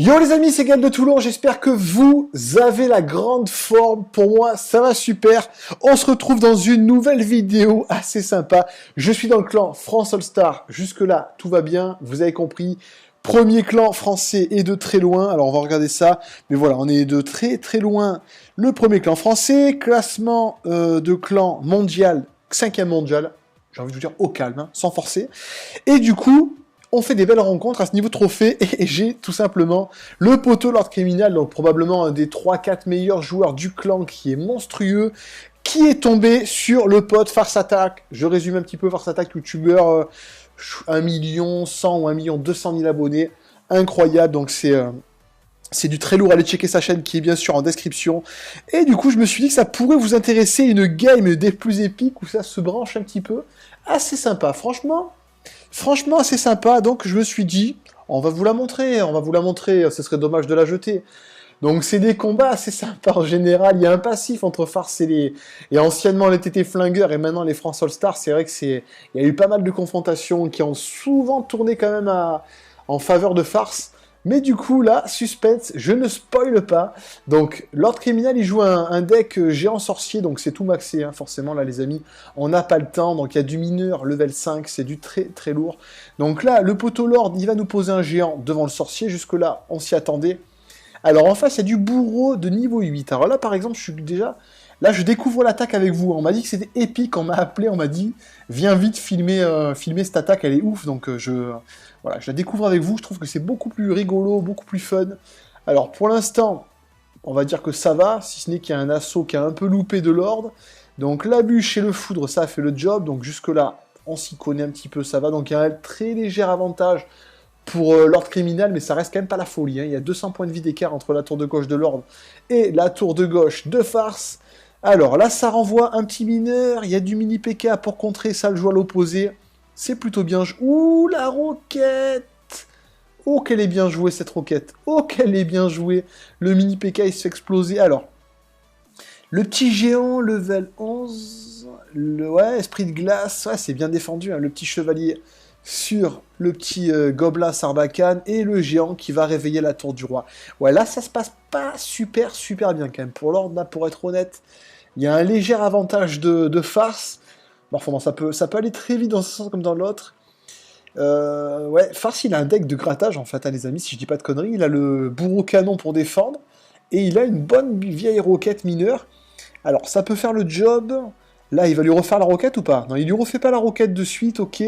Yo les amis, c'est Gad de Toulon, j'espère que vous avez la grande forme. Pour moi, ça va super. On se retrouve dans une nouvelle vidéo assez sympa. Je suis dans le clan France All Star. Jusque-là, tout va bien, vous avez compris. Premier clan français et de très loin. Alors on va regarder ça. Mais voilà, on est de très très loin. Le premier clan français, classement de clan mondial, 5e mondial. J'ai envie de vous dire au calme, hein, sans forcer. Et du coup... on fait des belles rencontres à ce niveau trophée et j'ai tout simplement le poteau Lord Criminal, donc probablement un des 3-4 meilleurs joueurs du clan qui est monstrueux, qui est tombé sur le pote Farce Attack. Je résume un petit peu Farce Attack, youtubeur 1 100 000 ou 1 200 000 abonnés, incroyable, donc c'est du très lourd, allez checker sa chaîne qui est bien sûr en description. Et du coup je me suis dit que ça pourrait vous intéresser, une game des plus épiques où ça se branche un petit peu, assez sympa, franchement assez sympa, donc je me suis dit, on va vous la montrer, ce serait dommage de la jeter. Donc c'est des combats assez sympas en général, il y a un passif entre Farce et anciennement les TT Flingueurs et maintenant les France All Star, c'est vrai que il y a eu pas mal de confrontations qui ont souvent tourné quand même en faveur de Farce. Mais du coup, là, suspense, je ne spoile pas. Donc, Lord Criminal, il joue un deck géant sorcier, donc c'est tout maxé, hein, forcément, là, les amis. On n'a pas le temps, donc il y a du mineur, level 5, c'est du très, très lourd. Donc là, le poteau Lord, il va nous poser un géant devant le sorcier. Jusque-là, on s'y attendait. Alors, en face, il y a du bourreau de niveau 8. Alors là, par exemple, je suis déjà... là, je découvre l'attaque avec vous. On m'a dit que c'était épique, on m'a appelé, on m'a dit, viens vite filmer cette attaque, elle est ouf, donc voilà, je la découvre avec vous, je trouve que c'est beaucoup plus rigolo, beaucoup plus fun. Alors, pour l'instant, on va dire que ça va, si ce n'est qu'il y a un assaut qui a un peu loupé de l'ordre. Donc, la bûche et le foudre, ça a fait le job, donc jusque-là, on s'y connaît un petit peu, ça va. Donc, il y a un très léger avantage pour l'ordre criminel, mais ça reste quand même pas la folie, hein. Il y a 200 points de vie d'écart entre la tour de gauche de l'ordre et la tour de gauche de Farce. Alors là, ça renvoie un petit mineur, il y a du mini PK pour contrer ça, le joue à l'opposé. C'est plutôt bien joué. Ouh, la roquette! Oh, qu'elle est bien jouée, cette roquette. Oh, qu'elle est bien jouée. Le mini PK, il se fait exploser. Alors, le petit géant, level 11. Ouais, esprit de glace. Ouais, c'est bien défendu, hein. Le petit chevalier sur le petit gobelin Sarbacane. Et le géant qui va réveiller la tour du roi. Ouais, là, ça se passe pas super bien, quand même. Pour l'ordre, là, pour être honnête, il y a un léger avantage de Farce. Bon, enfin, ça peut aller très vite dans ce sens comme dans l'autre. Ouais, Farce, il a un deck de grattage, en fait, hein, les amis, si je dis pas de conneries. Il a le bourreau canon pour défendre, et il a une bonne vieille roquette mineure. Alors, ça peut faire le job. Là, il va lui refaire la roquette ou pas? Non, il lui refait pas la roquette de suite, ok.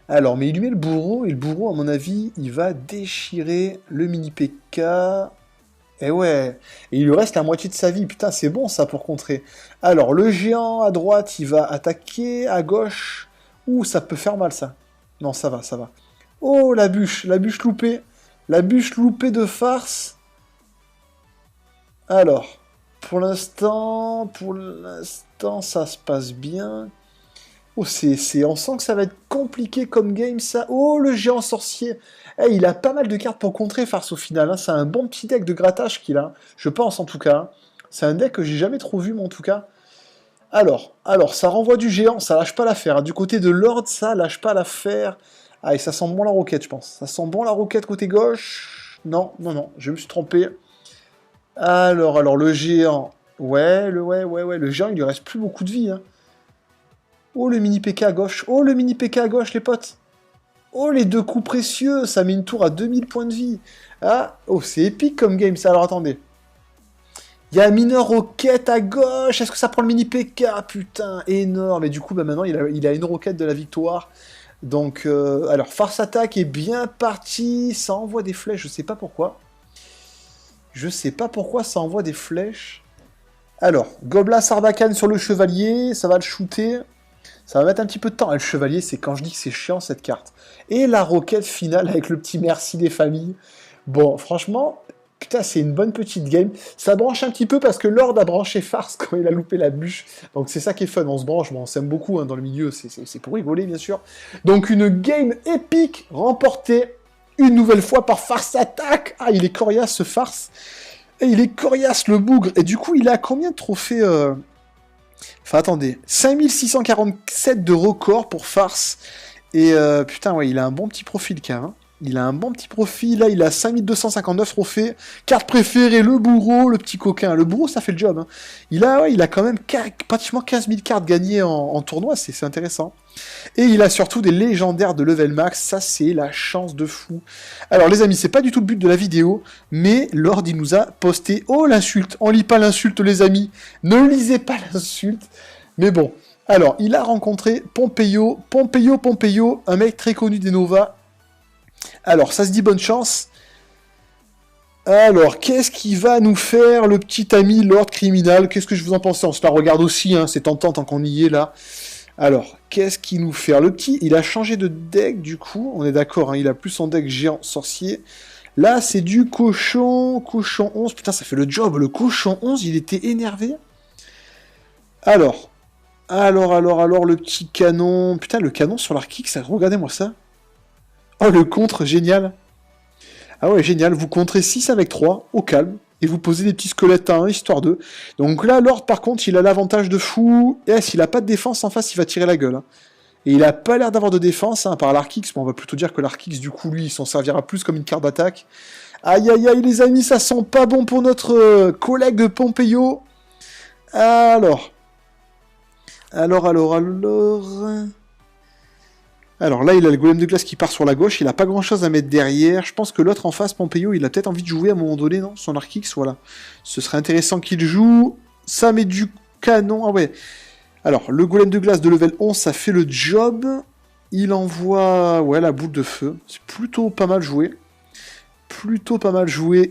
Alors, mais il lui met le bourreau, et le bourreau, à mon avis, il va déchirer le mini PK... et ouais, et il lui reste la moitié de sa vie. Putain, c'est bon ça pour contrer. Alors, le géant à droite, il va attaquer. À gauche, ouh, ça peut faire mal ça. Non, ça va, ça va. Oh, la bûche loupée. La bûche loupée de Farce. Alors, pour l'instant, ça se passe bien. Oh, on sent que ça va être compliqué comme game, ça. Oh, le géant sorcier. Eh, il a pas mal de cartes pour contrer Farce au final, hein. C'est un bon petit deck de grattage qu'il a, je pense en tout cas, hein. C'est un deck que j'ai jamais trop vu, mais en tout cas. Alors, ça renvoie du géant, ça lâche pas l'affaire, hein. Du côté de Lord, ça lâche pas l'affaire. Ah, et ça sent bon la roquette, je pense. Ça sent bon la roquette côté gauche. Non, je me suis trompé. Alors, le géant. Ouais, le géant, il lui reste plus beaucoup de vie, hein. Oh, le mini PK à gauche. Oh, le mini PK à gauche, les potes. Oh, les deux coups précieux. Ça met une tour à 2000 points de vie. Ah, oh, c'est épique comme game, ça. Alors, attendez. Il y a un mineur roquette à gauche. Est-ce que ça prend le mini PK? Putain, énorme. Et du coup, bah, maintenant, il a une roquette de la victoire. Donc, alors, Farce Attack est bien parti. Ça envoie des flèches. Je sais pas pourquoi. Ça envoie des flèches. Alors, Gobelin Sarbacane sur le chevalier. Ça va le shooter. Ça va mettre un petit peu de temps. Et le chevalier, c'est quand je dis que c'est chiant, cette carte. Et la roquette finale avec le petit merci des familles. Bon, franchement, putain, c'est une bonne petite game. Ça branche un petit peu parce que Lord a branché Farce quand il a loupé la bûche. Donc c'est ça qui est fun, on se branche, bon, on s'aime beaucoup, hein, dans le milieu, c'est pour rigoler, bien sûr. Donc une game épique remportée une nouvelle fois par Farce Attack. Ah, il est coriace, ce Farce. Et il est coriace, le bougre. Et du coup, il a combien de trophées Enfin, attendez, 5647 de record pour Farce. Et putain, ouais, il a un bon petit profil, quand même, hein. Il a un bon petit profil, là, il a 5259 trophées. Carte préférée, le bourreau, le petit coquin. Le bourreau, ça fait le job. Hein. Il a quand même pratiquement 15 000 cartes gagnées en tournoi, c'est intéressant. Et il a surtout des légendaires de level max, ça c'est la chance de fou. Alors les amis, c'est pas du tout le but de la vidéo, mais Lord il nous a posté... Oh l'insulte, on lit pas l'insulte les amis, ne lisez pas l'insulte. Mais bon, alors il a rencontré Pompeyo, un mec très connu des Nova. Alors ça se dit bonne chance. Alors, qu'est-ce qu'il va nous faire, le petit ami Lord Criminal? Qu'est-ce que je vous en pense? On se la regarde aussi, hein, c'est tentant tant qu'on y est là. Alors, qu'est-ce qu'il nous fait? Le petit, il a changé de deck du coup, on est d'accord, hein, il a plus son deck géant sorcier. Là, c'est du cochon 11, putain, ça fait le job, le cochon 11, il était énervé. Alors, le petit canon, putain, le canon sur l'arc ça, regardez-moi ça. Oh, le contre, génial. Ah ouais, génial, vous contrez 6 avec 3, au calme. Et vous posez des petits squelettes à 1, histoire 2. Donc là, Lord, par contre, il a l'avantage de fou. Et s'il a pas de défense en face, il va tirer la gueule. Hein. Et il a pas l'air d'avoir de défense, hein, par l'Arkix. Bon, on va plutôt dire que l'Arkix, du coup, lui, il s'en servira plus comme une carte d'attaque. Aïe, aïe, aïe, les amis, ça sent pas bon pour notre collègue de Pompeyo. Alors, là, il a le golem de glace qui part sur la gauche, il a pas grand chose à mettre derrière. Je pense que l'autre en face, Pompeyo, il a peut-être envie de jouer à un moment donné, non? Son Arc X, voilà. Ce serait intéressant qu'il joue. Ça met du canon. Ah ouais. Alors, le golem de glace de level 11, ça fait le job. Il envoie, ouais, la boule de feu. C'est plutôt pas mal joué.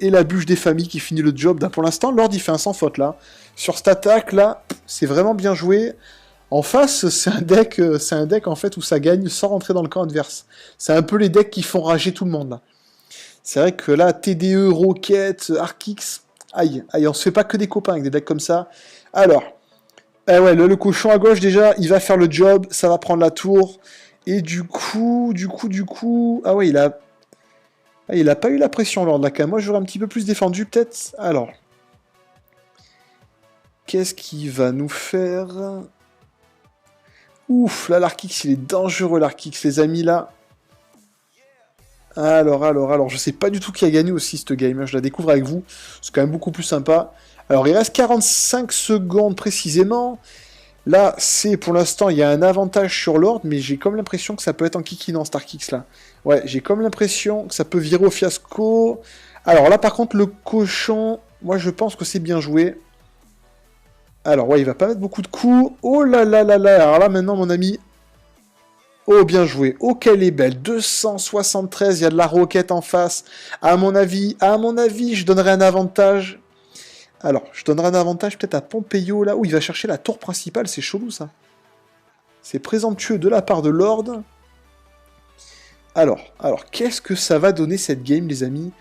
Et la bûche des familles qui finit le job. Pour l'instant, Lord, il fait un sans faute, là. Sur cette attaque, là, c'est vraiment bien joué. En face, c'est un deck en fait où ça gagne sans rentrer dans le camp adverse. C'est un peu les decks qui font rager tout le monde là. C'est vrai que là, TDE, Rocket, Arkix, aïe, on se fait pas que des copains avec des decks comme ça. Alors, ouais, le cochon à gauche déjà, il va faire le job, ça va prendre la tour. Et du coup, ah ouais, il a pas eu la pression lors de la cam. Moi, j'aurais un petit peu plus défendu peut-être. Alors, qu'est-ce qu'il va nous faire? Ouf, là, l'Arkix, il est dangereux, l'Arkix, les amis, là. Alors, je sais pas du tout qui a gagné aussi, cette game. Je la découvre avec vous. C'est quand même beaucoup plus sympa. Alors, il reste 45 secondes, précisément. Là, pour l'instant, il y a un avantage sur Lord, mais j'ai comme l'impression que ça peut être en kikinant, cet Arkix, là. Ouais, j'ai comme l'impression que ça peut virer au fiasco. Alors là, par contre, le cochon, moi, je pense que c'est bien joué. Alors, ouais, il va pas mettre beaucoup de coups. Oh là là là là. Alors là, maintenant, mon ami. Oh, bien joué. Oh, qu'elle est belle. 273, il y a de la roquette en face. À mon avis, je donnerais un avantage. Alors, je donnerais un avantage peut-être à Pompeyo, là, où il va chercher la tour principale. C'est chelou, ça. C'est présomptueux de la part de Lord. Alors, qu'est-ce que ça va donner, cette game, les amis?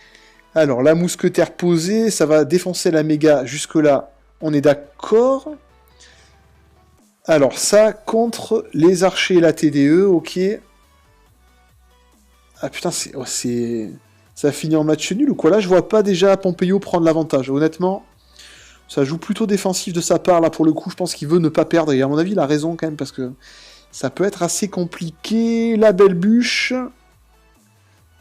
Alors, la mousquetaire posée, ça va défoncer la méga jusque-là. On est d'accord. Alors ça, contre les archers et la TDE, ok. Ah putain, ça finit en match nul ou quoi? Là, je vois pas déjà Pompeyo prendre l'avantage. Honnêtement, ça joue plutôt défensif de sa part. Là, pour le coup, je pense qu'il veut ne pas perdre. Et à mon avis, il a raison quand même, parce que ça peut être assez compliqué. La belle bûche.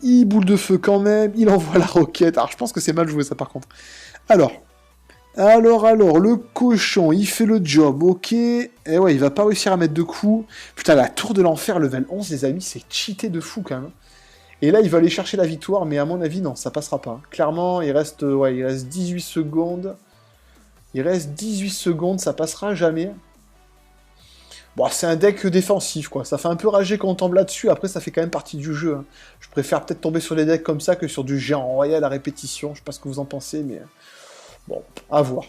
Il boule de feu quand même. Il envoie la roquette. Alors, je pense que c'est mal joué, ça, par contre. Alors, le cochon, il fait le job, ok. Et ouais, il va pas réussir à mettre de coups. Putain, la tour de l'enfer, level 11, les amis, c'est cheaté de fou, quand même. Et là, il va aller chercher la victoire, mais à mon avis, non, ça passera pas. Clairement, il reste 18 secondes. Ça passera jamais. Bon, c'est un deck défensif, quoi. Ça fait un peu rager quand on tombe là-dessus. Après, ça fait quand même partie du jeu. Hein. Je préfère peut-être tomber sur des decks comme ça que sur du géant royal à répétition. Je sais pas ce que vous en pensez, mais... Bon, à voir.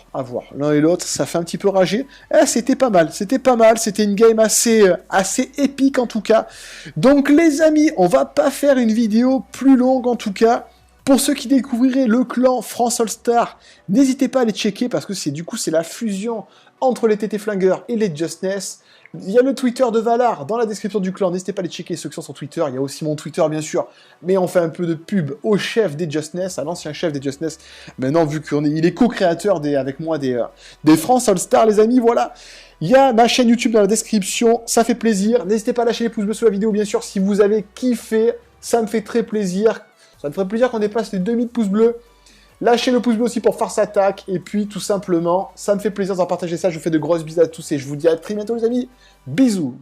L'un et l'autre, ça fait un petit peu rager. C'était pas mal. C'était une game assez épique, en tout cas. Donc, les amis, on va pas faire une vidéo plus longue, en tout cas. Pour ceux qui découvriraient le clan France All-Star, n'hésitez pas à les checker, parce que c'est la fusion entre les TT Flingueurs et les Justness. Il y a le Twitter de Valar dans la description du clan, n'hésitez pas à les checker ceux qui sont sur Twitter, il y a aussi mon Twitter bien sûr, mais on fait un peu de pub au chef des Justness, à l'ancien chef des Justness, maintenant vu qu'il est co-créateur avec moi des France All-Star les amis, voilà. Il y a ma chaîne YouTube dans la description, ça fait plaisir, n'hésitez pas à lâcher les pouces bleus sous la vidéo bien sûr si vous avez kiffé, Ça me fait très plaisir. Ça me ferait plaisir qu'on dépasse les 2000 pouces bleus. Lâchez le pouce bleu aussi pour Farce Attack. Et puis, tout simplement, ça me fait plaisir d'en partager ça. Je vous fais de grosses bises à tous et je vous dis à très bientôt, les amis. Bisous.